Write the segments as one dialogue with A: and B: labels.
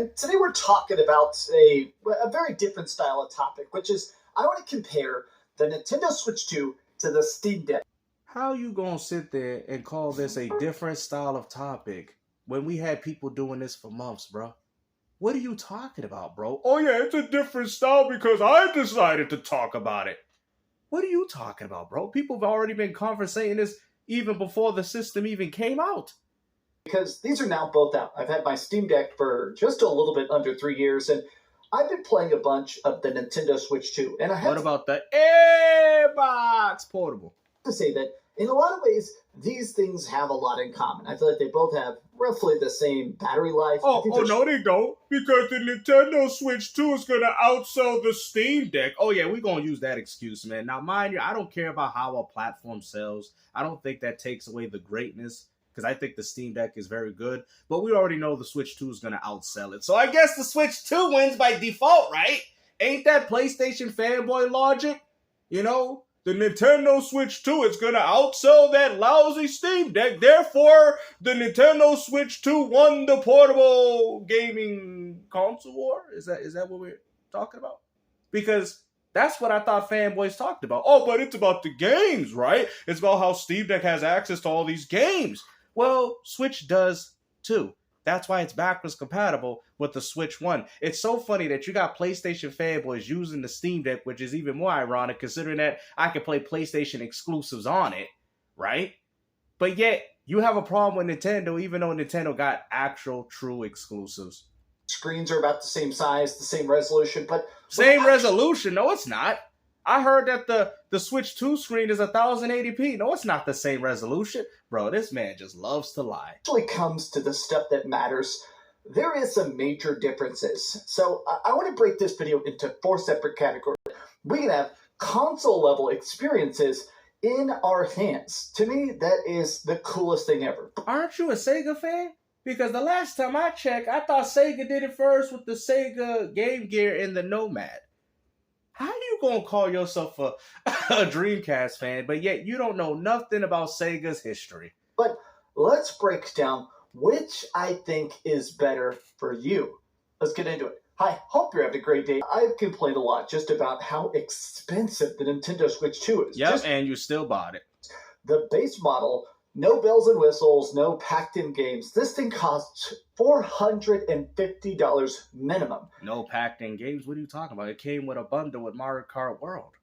A: and today we're talking about a very different style of topic, which is I want to compare the Nintendo Switch 2 to the Steam Deck.
B: How you gonna sit there and call this a different style of topic when we had people doing this for months, bro? What are you talking about, bro? Oh yeah, it's a different style because I decided to talk about it. What are you talking about, bro? People have already been conversating this even before the system even came out.
A: Because these are now both out. I've had my Steam Deck for just a little bit under 3 years, and I've been playing a bunch of the Nintendo Switch 2. And
B: What about the Airbox Portable?
A: To say that in a lot of ways, these things have a lot in common. I feel like they both have roughly the same battery life.
B: No, they don't. Because the Nintendo Switch 2 is going to outsell the Steam Deck. Oh, yeah, we're going to use that excuse, man. Now, mind you, I don't care about how a platform sells. I don't think that takes away the greatness, because I think the Steam Deck is very good. But we already know the Switch 2 is going to outsell it. So I guess the Switch 2 wins by default, right? Ain't that PlayStation fanboy logic? You know? The Nintendo Switch 2 is going to outsell that lousy Steam Deck. Therefore, the Nintendo Switch 2 won the portable gaming console war? Is that what we're talking about? Because that's what I thought fanboys talked about. Oh, but it's about the games, right? It's about how Steam Deck has access to all these games. Well, Switch does too. That's why it's backwards compatible with the Switch 1. It's so funny that you got PlayStation fanboys using the Steam Deck, which is even more ironic considering that I can play PlayStation exclusives on it, right? But yet, you have a problem with Nintendo, even though Nintendo got actual true exclusives.
A: Screens are about the same size, the same resolution, but...
B: Same resolution? No, it's not. I heard that the Switch 2 screen is 1080p. No, it's not the same resolution. Bro, this man just loves to lie.
A: Actually comes to the stuff that matters, there is some major differences. So I want to break this video into 4 separate categories. We can have console-level experiences in our hands. To me, that is the coolest thing ever.
B: Aren't you a Sega fan? Because the last time I checked, I thought Sega did it first with the Sega Game Gear and the Nomad. How you gonna call yourself a Dreamcast fan, but yet you don't know nothing about Sega's history?
A: But let's break down which I think is better for you. Let's get into it. Hi, hope you're having a great day. I've complained a lot just about how expensive the Nintendo Switch 2 is.
B: Yep, and you still bought it.
A: The base model, no bells and whistles, no packed-in games. This thing costs $450 minimum.
B: No packed-in games? What are you talking about? It came with a bundle with Mario Kart World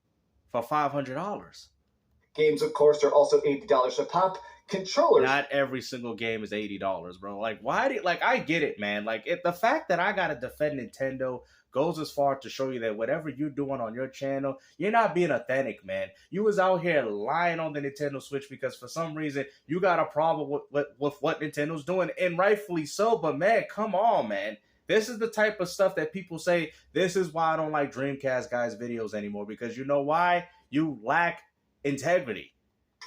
B: for $500.
A: Games, of course, are also $80 a pop. Controllers.
B: Not every single game is $80, bro. Like, I get it, man. Like, the fact that I gotta defend Nintendo goes as far to show you that whatever you're doing on your channel, you're not being authentic, man. You was out here lying on the Nintendo Switch because for some reason you got a problem with what Nintendo's doing, and rightfully so. But man, come on, man. This is the type of stuff that people say, this is why I don't like Dreamcast guys' videos anymore, because you know why? You lack integrity.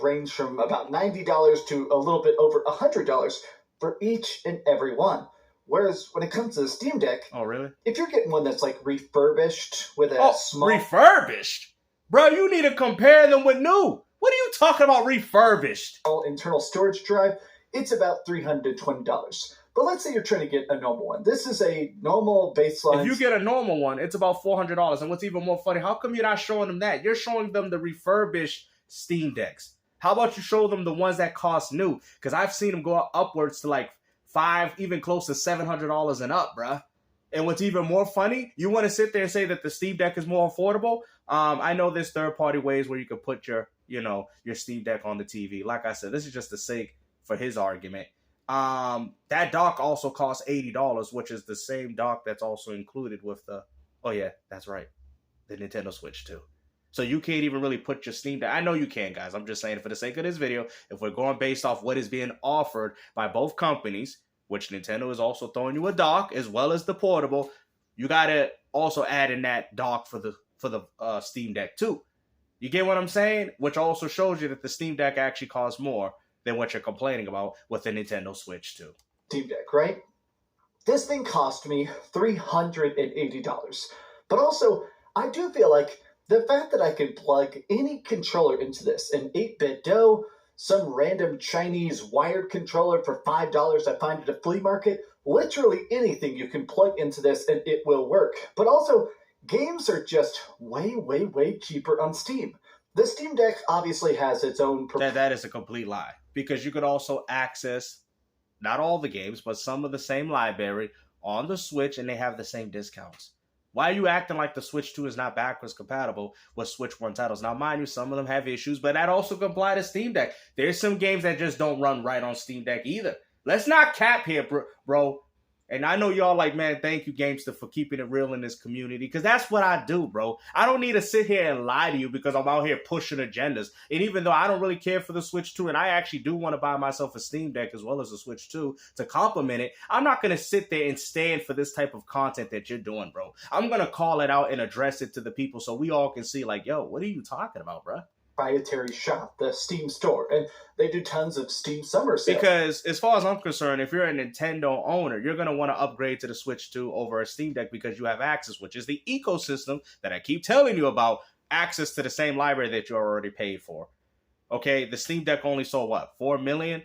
A: Range from about $90 to a little bit over $100 for each and every one. Whereas when it comes to the Steam Deck...
B: Oh, really?
A: If you're getting one that's like refurbished with a small...
B: Refurbished? Bro, you need to compare them with new. What are you talking about refurbished?
A: Internal storage drive, it's about $320. But let's say you're trying to get a normal one. This is a normal baseline...
B: If you get a normal one, it's about $400. And what's even more funny, how come you're not showing them that? You're showing them the refurbished Steam Decks. How about you show them the ones that cost new? Because I've seen them go upwards to like $500, even close to $700 and up, bruh. And what's even more funny, you want to sit there and say that the Steam Deck is more affordable? I know there's third-party ways where you can put your Steam Deck on the TV. Like I said, this is just the sake for his argument. That dock also costs $80, which is the same dock that's also included with the... Oh yeah, that's right. The Nintendo Switch 2. So you can't even really put your Steam Deck. I know you can, guys. I'm just saying for the sake of this video, if we're going based off what is being offered by both companies, which Nintendo is also throwing you a dock as well as the portable, you got to also add in that dock for the Steam Deck too. You get what I'm saying? Which also shows you that the Steam Deck actually costs more than what you're complaining about with the Nintendo Switch 2.
A: Steam Deck, right? This thing cost me $380. But also, I do feel like the fact that I can plug any controller into this, an 8-bit DOE, some random Chinese wired controller for $5 I find at a flea market, literally anything you can plug into this and it will work. But also, games are just way, way, way cheaper on Steam. The Steam Deck obviously has its own...
B: That is a complete lie. Because you could also access, not all the games, but some of the same library on the Switch, and they have the same discounts. Why are you acting like the Switch 2 is not backwards compatible with Switch 1 titles? Now, mind you, some of them have issues, but that also can apply to Steam Deck. There's some games that just don't run right on Steam Deck either. Let's not cap here, bro. And I know y'all like, man, thank you, Gamester, for keeping it real in this community, because that's what I do, bro. I don't need to sit here and lie to you because I'm out here pushing agendas. And even though I don't really care for the Switch 2, and I actually do want to buy myself a Steam Deck as well as a Switch 2 to complement it, I'm not going to sit there and stand for this type of content that you're doing, bro. I'm going to call it out and address it to the people so we all can see, like, yo, what are you talking about, bro?
A: Proprietary shop, the Steam store, and they do tons of Steam summer sales.
B: Because as far as I'm concerned, if you're a Nintendo owner, you're going to want to upgrade to the Switch 2 over a Steam Deck because you have access, which is the ecosystem that I keep telling you about, access to the same library that you already paid for. Okay, the Steam Deck only sold, what, 4 million?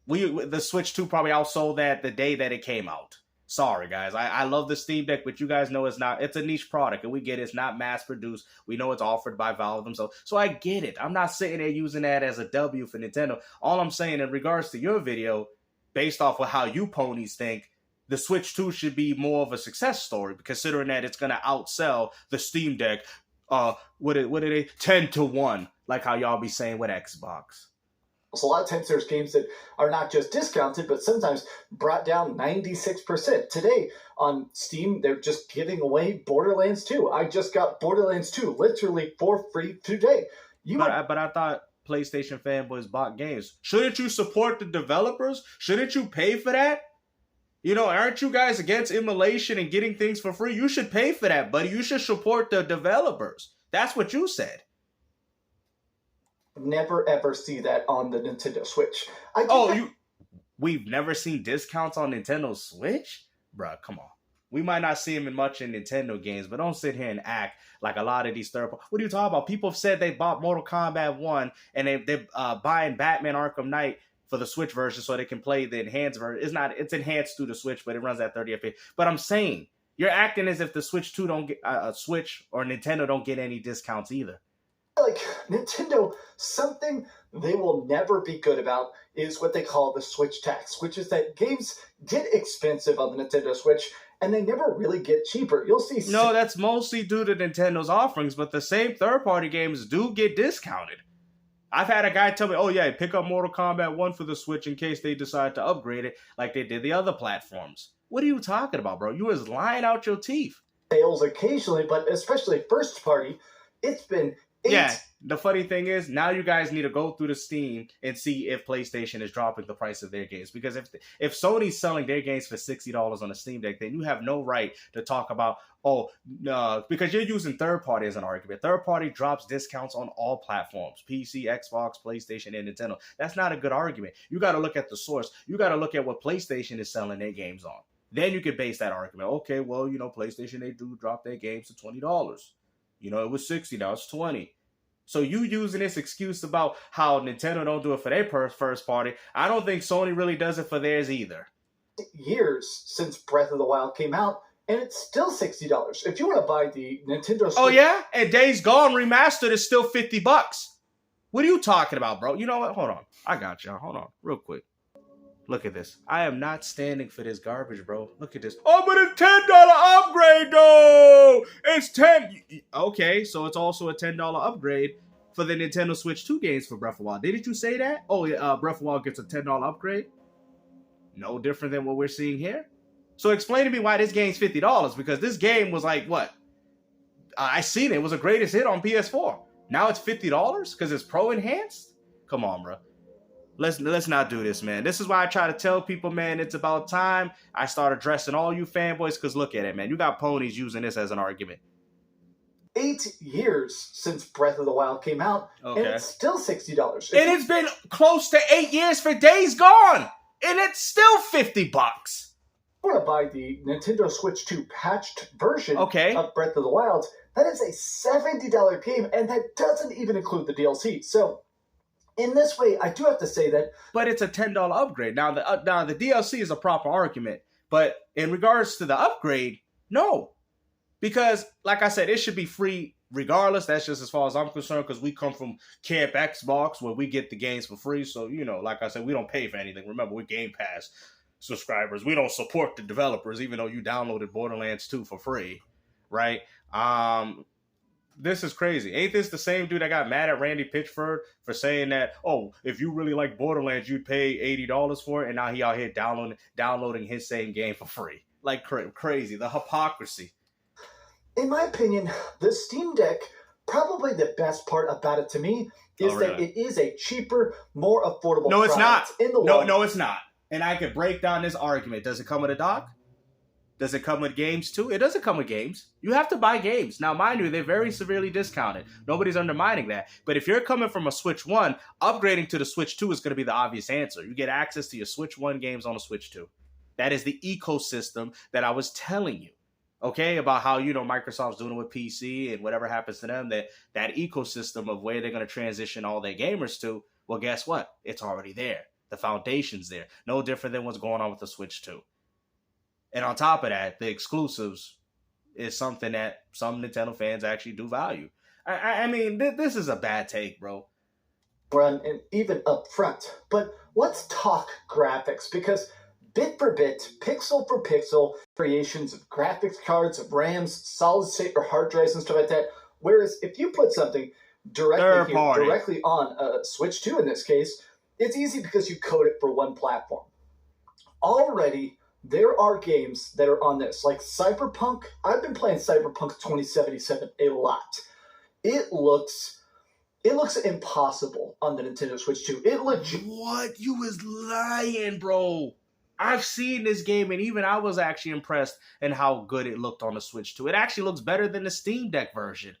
B: The Switch 2 probably outsold that the day that it came out. Sorry, guys. I love the Steam Deck, but you guys know it's a niche product, and we get it's not mass-produced. We know it's offered by Valve themselves. So I get it. I'm not sitting there using that as a W for Nintendo. All I'm saying in regards to your video, based off of how you ponies think, the Switch 2 should be more of a success story, considering that it's going to outsell the Steam Deck, what are they, 10-1, like how y'all be saying with Xbox.
A: So a lot of times there's games that are not just discounted, but sometimes brought down 96%. Today on Steam, they're just giving away Borderlands 2. I just got Borderlands 2 literally for free today.
B: But I thought PlayStation fanboys bought games. Shouldn't you support the developers? Shouldn't you pay for that? You know, aren't you guys against immolation and getting things for free? You should pay for that, buddy. You should support the developers. That's what you said.
A: Never ever see that on the Nintendo Switch.
B: We've never seen discounts on Nintendo Switch? Bruh, come on. We might not see them much in Nintendo games, but don't sit here and act like a lot of these What are you talking about? People have said they bought Mortal Kombat 1 and they're buying Batman Arkham Knight for the Switch version so they can play the enhanced version. It's enhanced through the Switch, but it runs at 30 FPS. But I'm saying, you're acting as if the Switch 2 don't get Switch or Nintendo don't get any discounts either.
A: Like Nintendo, something they will never be good about is what they call the Switch tax, which is that games get expensive on the Nintendo Switch and they never really get cheaper. You'll see.
B: No, that's mostly due to Nintendo's offerings, but the same third-party games do get discounted. I've had a guy tell me, oh yeah, pick up Mortal Kombat 1 for the Switch in case they decide to upgrade it like they did the other platforms. What are you talking about, bro? You was lying out your teeth.
A: Sales occasionally, but especially first party, it's been...
B: Yeah, the funny thing is, now you guys need to go through the Steam and see if PlayStation is dropping the price of their games. Because if Sony's selling their games for $60 on a Steam Deck, then you have no right to talk about, because you're using third party as an argument. Third party drops discounts on all platforms, PC, Xbox, PlayStation, and Nintendo. That's not a good argument. You got to look at the source. You got to look at what PlayStation is selling their games on. Then you can base that argument. Okay, well, PlayStation, they do drop their games to $20. It was $60, now it's $20. So you using this excuse about how Nintendo don't do it for their first party, I don't think Sony really does it for theirs either.
A: Years since Breath of the Wild came out, and it's still $60. If you want to buy the Nintendo Switch...
B: Oh yeah? And Days Gone Remastered is still $50. What are you talking about, bro? You know what? Hold on. I got y'all. Hold on. Real quick. Look at this. I am not standing for this garbage, bro. Look at this. Oh, but it's $10 upgrade, though! It's $10... Okay, so it's also a $10 upgrade for the Nintendo Switch 2 games for Breath of the Wild. Didn't you say that? Oh, yeah, Breath of the Wild gets a $10 upgrade? No different than what we're seeing here? So explain to me why this game's $50, because this game was like, what? I seen it. It was a greatest hit on PS4. Now it's $50 because it's Pro Enhanced? Come on, bro. Let's not do this, man. This is why I try to tell people, man, it's about time I start addressing all you fanboys, because look at it, man. You got ponies using this as an argument.
A: 8 years since Breath of the Wild came out, and it's still $60.
B: And it's been close to 8 years for Days Gone, and it's still $50.
A: I want to buy the Nintendo Switch 2 patched version of Breath of the Wild. That is a $70 game, and that doesn't even include the DLC. So In this way, I do have to say that.
B: But it's a $10 upgrade. Now the DLC is a proper argument. But in regards to the upgrade, no. Because, like I said, it should be free regardless. That's just as far as I'm concerned, because we come from Camp Xbox where we get the games for free. So, like I said, we don't pay for anything. Remember, we're Game Pass subscribers. We don't support the developers, even though you downloaded Borderlands 2 for free, right? This is crazy. Ain't this the same dude that got mad at Randy Pitchford for saying that, oh, if you really like Borderlands, you'd pay $80 for it, and now he out here downloading his same game for free? Like, crazy. The hypocrisy.
A: In my opinion, the Steam Deck, probably the best part about it to me is that it is a cheaper, more affordable
B: No, it's not.
A: product in the
B: No,
A: world.
B: no, it's not. And I could break down this argument. Does it come with a dock? Does it come with games too? It doesn't come with games. You have to buy games. Now, mind you, they're very severely discounted. Nobody's undermining that. But if you're coming from a Switch 1, upgrading to the Switch 2 is going to be the obvious answer. You get access to your Switch 1 games on the Switch 2. That is the ecosystem that I was telling you. Okay, about how, Microsoft's doing it with PC and whatever happens to them, that ecosystem of where they're going to transition all their gamers to, well, guess what? It's already there. The foundation's there. No different than what's going on with the Switch 2. And on top of that, the exclusives is something that some Nintendo fans actually do value. I mean, this is a bad take, bro.
A: And even up front. But let's talk graphics, because bit for bit, pixel for pixel, creations of graphics cards, of RAMs, solid state or hard drives and stuff like that. Whereas if you put something directly on a Switch 2 in this case, it's easy because you code it for one platform. Already, there are games that are on this, like Cyberpunk. I've been playing Cyberpunk 2077 a lot. It looks impossible on the Nintendo Switch 2.
B: What? You was lying, bro. I've seen this game, and even I was actually impressed in how good it looked on the Switch 2. It actually looks better than the Steam Deck version.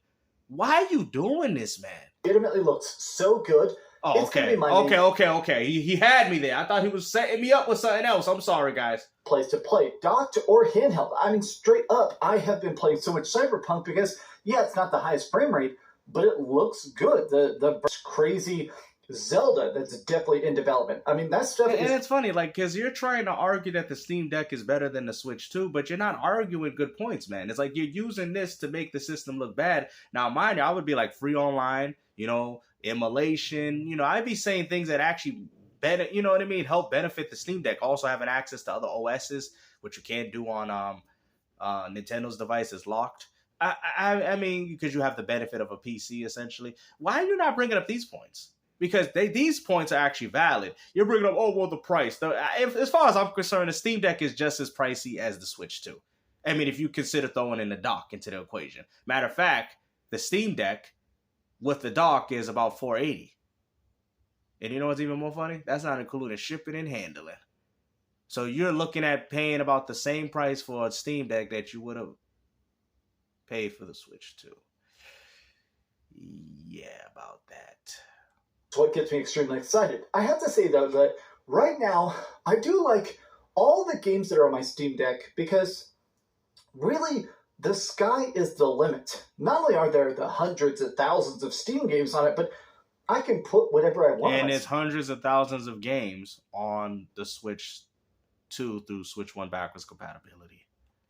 B: Why are you doing this, man?
A: It legitimately looks so good.
B: Oh, okay. He had me there. I thought he was setting me up with something else. I'm sorry, guys.
A: Place to play, docked or handheld. I mean, straight up, I have been playing so much Cyberpunk because, yeah, it's not the highest frame rate, but it looks good. The crazy Zelda that's definitely in development. I mean, that stuff
B: and it's funny, like, because you're trying to argue that the Steam Deck is better than the Switch 2, but you're not arguing good points, man. It's like you're using this to make the system look bad. Now, mind you, I would be like free online, immolation. I'd be saying things that actually better, help benefit the Steam Deck. Also having access to other OSs, which you can't do on Nintendo's device is locked. I mean, because you have the benefit of a PC, essentially. Why are you not bringing up these points? Because these points are actually valid. You're bringing up, the price. As far as I'm concerned, the Steam Deck is just as pricey as the Switch 2. I mean, if you consider throwing in the dock into the equation. Matter of fact, the Steam Deck with the dock is about $480. And you know what's even more funny? That's not including shipping and handling. So you're looking at paying about the same price for a Steam Deck that you would have paid for the Switch 2. Yeah, about that.
A: That's what gets me extremely excited. I have to say, though, that right now, I do like all the games that are on my Steam Deck because, really, the sky is the limit. Not only are there the hundreds of thousands of Steam games on it, but I can put whatever I want.
B: And it's hundreds of thousands of games on the Switch 2 through Switch 1 backwards compatibility.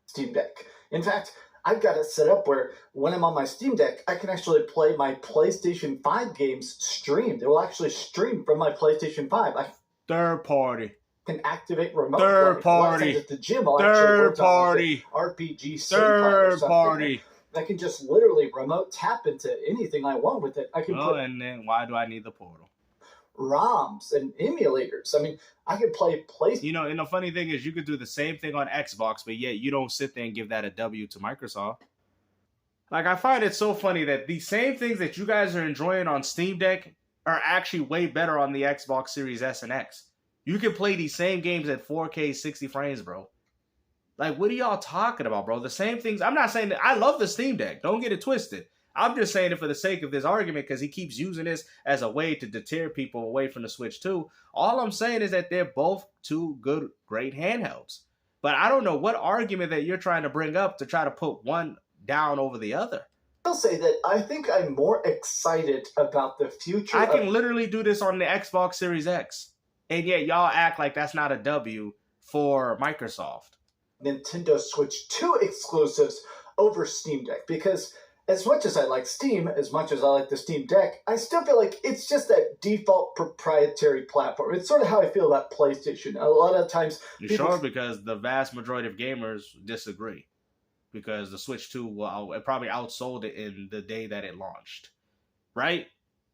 A: Steam Deck. In fact, I've got it set up where when I'm on my Steam Deck, I can actually play my PlayStation 5 games streamed. It will actually stream from my PlayStation 5.
B: Third party.
A: Can activate remote.
B: Third party.
A: At the gym, I'll
B: Third party.
A: RPG.
B: Third party.
A: I can just literally remote tap into anything I want with it. I can put
B: and then why do I need the portal?
A: ROMs and emulators. I mean, I could play PlayStation.
B: And the funny thing is you could do the same thing on Xbox, but yet you don't sit there and give that a W to Microsoft. Like, I find it so funny that these same things that you guys are enjoying on Steam Deck are actually way better on the Xbox Series S and X. You can play these same games at 4K 60 frames, bro. Like, what are y'all talking about, bro? The same things. I'm not saying that I love the Steam Deck. Don't get it twisted. I'm just saying it for the sake of this argument because he keeps using this as a way to deter people away from the Switch 2. All I'm saying is that they're both two good, great handhelds. But I don't know what argument that you're trying to bring up to try to put one down over the other.
A: I'll say that I think I'm more excited about the future.
B: I can literally do this on the Xbox Series X. And yet y'all act like that's not a W for Microsoft.
A: Nintendo Switch 2 exclusives over Steam Deck, because as much as I like Steam, as much as I like the Steam Deck, I still feel like it's just that default proprietary platform. It's sort of how I feel about PlayStation. A lot of times...
B: You sure? Because the vast majority of gamers disagree. Because the Switch 2 it probably outsold it in the day that it launched. Right?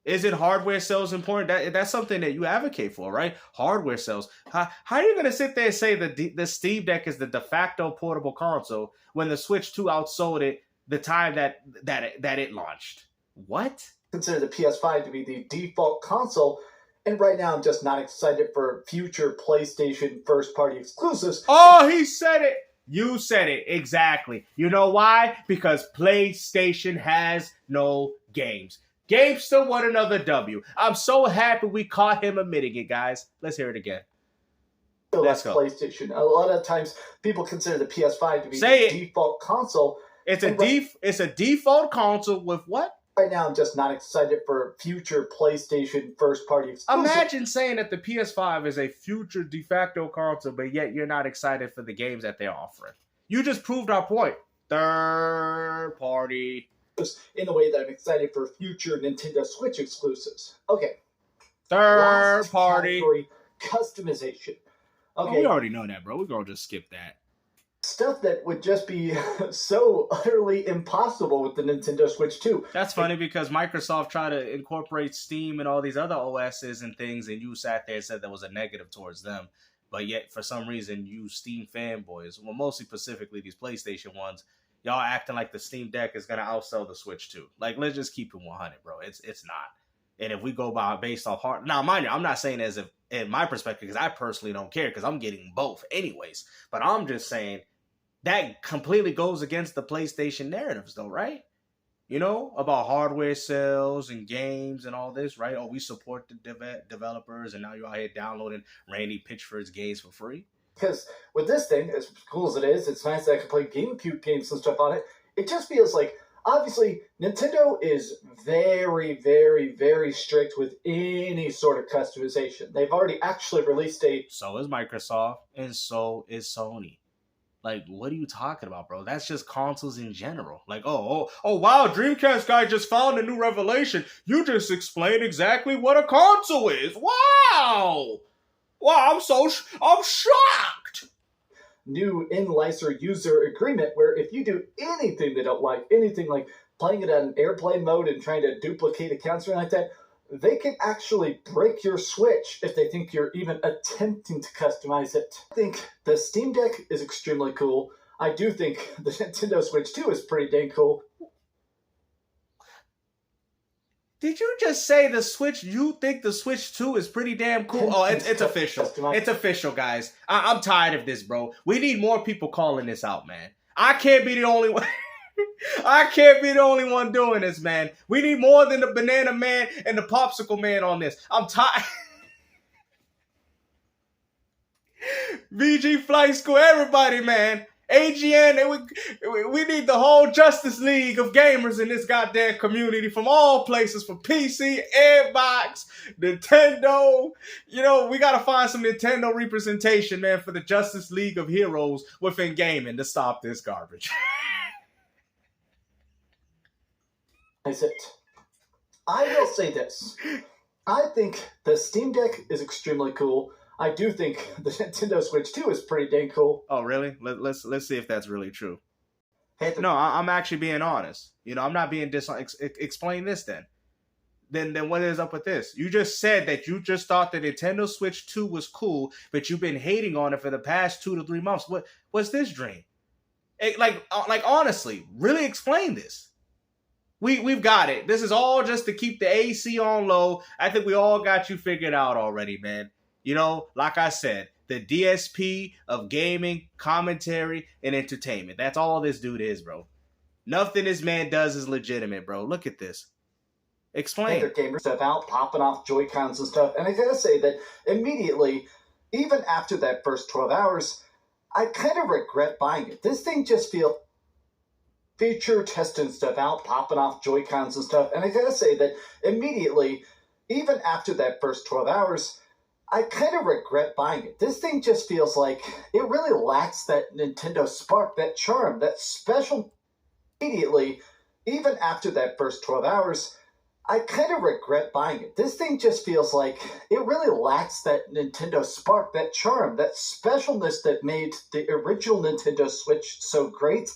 B: Is it hardware sales important? That's something that you advocate for, right? Hardware sales. How are you going to sit there and say the Steam Deck is the de facto portable console when the Switch 2 outsold it the time that it launched? What?
A: Consider the PS5 to be the default console, and right now I'm just not excited for future PlayStation first-party exclusives.
B: Oh, he said it! You said it, exactly. You know why? Because PlayStation has no games. Games still want another W. I'm so happy we caught him admitting it, guys. Let's hear it again.
A: Let's go. PlayStation. A lot of times people consider the PS5 to be default console.
B: It's a default console with what?
A: Right now I'm just not excited for future PlayStation first-party exclusives.
B: Imagine saying that the PS5 is a future de facto console, but yet you're not excited for the games that they're offering. You just proved our point. Third party.
A: In a way that I'm excited for future Nintendo Switch exclusives. Okay.
B: Third party.
A: Category, customization. Okay.
B: We already know that, bro. We're going to just skip that.
A: Stuff that would just be so utterly impossible with the Nintendo Switch 2.
B: That's funny because Microsoft tried to incorporate Steam and all these other OSs and things, and you sat there and said that was a negative towards them. But yet, for some reason, you Steam fanboys, well, mostly specifically these PlayStation ones, y'all acting like the Steam Deck is going to outsell the Switch 2. Like, let's just keep it 100, bro. It's not. And if we go based off hard... Now, mind you, I'm not saying as if, in my perspective, because I personally don't care, because I'm getting both anyways. But I'm just saying that completely goes against the PlayStation narratives, though, right? You know, about hardware sales and games and all this, right? Oh, we support the developers, and now you're out here downloading Randy Pitchford's games for free.
A: Because with this thing, as cool as it is, it's nice that I can play GameCube games and stuff on it. It just feels like, obviously, Nintendo is very, very, very strict with any sort of customization. They've already actually released a...
B: So is Microsoft, and so is Sony. Like, what are you talking about, bro? That's just consoles in general. Like, oh, wow, Dreamcast guy just found a new revelation. You just explained exactly what a console is. Wow! Wow, I'm shocked!
A: New in-license user agreement where if you do anything they don't like, anything like playing it on airplane mode and trying to duplicate accounts or anything like that, they can actually break your Switch if they think you're even attempting to customize it. I think the Steam Deck is extremely cool. I do think the Nintendo Switch 2 is pretty dang cool.
B: Did you just say the Switch, you think the Switch 2 is pretty damn cool? Oh, it's official. It's official, guys. I'm tired of this, bro. We need more people calling this out, man. I can't be the only one. I can't be the only one doing this, man. We need more than the Banana Man and the Popsicle Man on this. I'm tired. VG Flight School, everybody, man. AGN, we need the whole Justice League of gamers in this goddamn community from all places, from PC, Xbox, Nintendo. You know, we got to find some Nintendo representation, man, for the Justice League of Heroes within gaming to stop this garbage.
A: Is it? I will say this. I think the Steam Deck is extremely cool. I do think the Nintendo Switch 2 is pretty dang cool.
B: Oh, really? Let's see if that's really true. No, I'm actually being honest. You know, I'm not being dishonest. Explain this then. Then what is up with this? You just said that you just thought the Nintendo Switch 2 was cool, but you've been hating on it for the past 2 to 3 months. What's this dream? Like honestly, really explain this. We've got it. This is all just to keep the AC on low. I think we all got you figured out already, man. You know, like I said, the DSP of gaming, commentary, and entertainment. That's all this dude is, bro. Nothing this man does is legitimate, bro. Look at this. Explain.
A: Other gamers stuff out, popping off Joy-Cons and stuff. And I gotta say that immediately, even after that first 12 hours, I kind of regret buying it. This thing just feels feature testing stuff out, popping off Joy-Cons and stuff. And I gotta say that immediately, even after that first 12 hours, I kind of regret buying it. This thing just feels like it really lacks that Nintendo spark, that charm, that special. Immediately, even after that first 12 hours, I kind of regret buying it. This thing just feels like it really lacks that Nintendo spark, that charm, that specialness that made the original Nintendo Switch so great.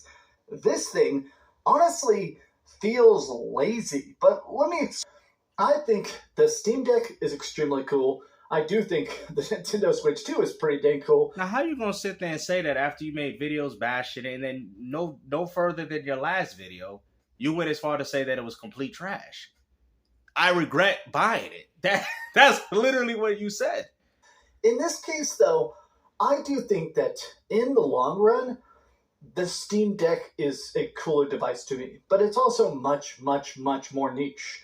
A: This thing honestly feels lazy, but I think the Steam Deck is extremely cool. I do think the Nintendo Switch 2 is pretty dang cool.
B: Now, how you gonna sit there and say that after you made videos bashing it, and then no further than your last video, you went as far to say that it was complete trash? I regret buying it. That's literally what you said.
A: In this case, though, I do think that in the long run, the Steam Deck is a cooler device to me, but it's also much, much, much more niche.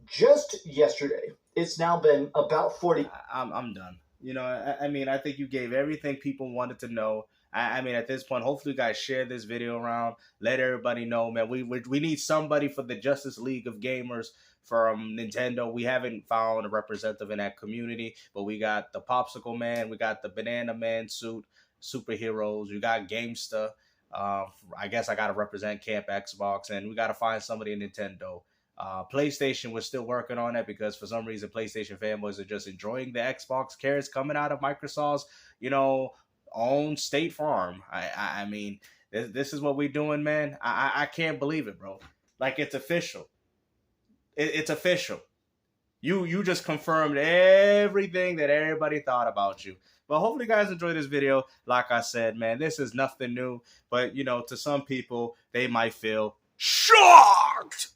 A: Just yesterday, it's now been about 40.
B: I'm done. You know, I mean, I think you gave everything people wanted to know. I mean, at this point, hopefully you guys share this video around. Let everybody know, man. We need somebody for the Justice League of Gamers from Nintendo. We haven't found a representative in that community, but we got the Popsicle Man. We got the Banana Man suit, superheroes. We got Gamesta. I guess I got to represent Camp Xbox, and we got to find somebody in Nintendo. PlayStation, we're still working on that because for some reason PlayStation fanboys are just enjoying the Xbox carrots coming out of Microsoft's, own State Farm. I mean, this is what we're doing, man. I can't believe it, bro. Like, it's official. It's official. You just confirmed everything that everybody thought about you. But hopefully you guys enjoyed this video. Like I said, man, this is nothing new. But, to some people, they might feel shocked.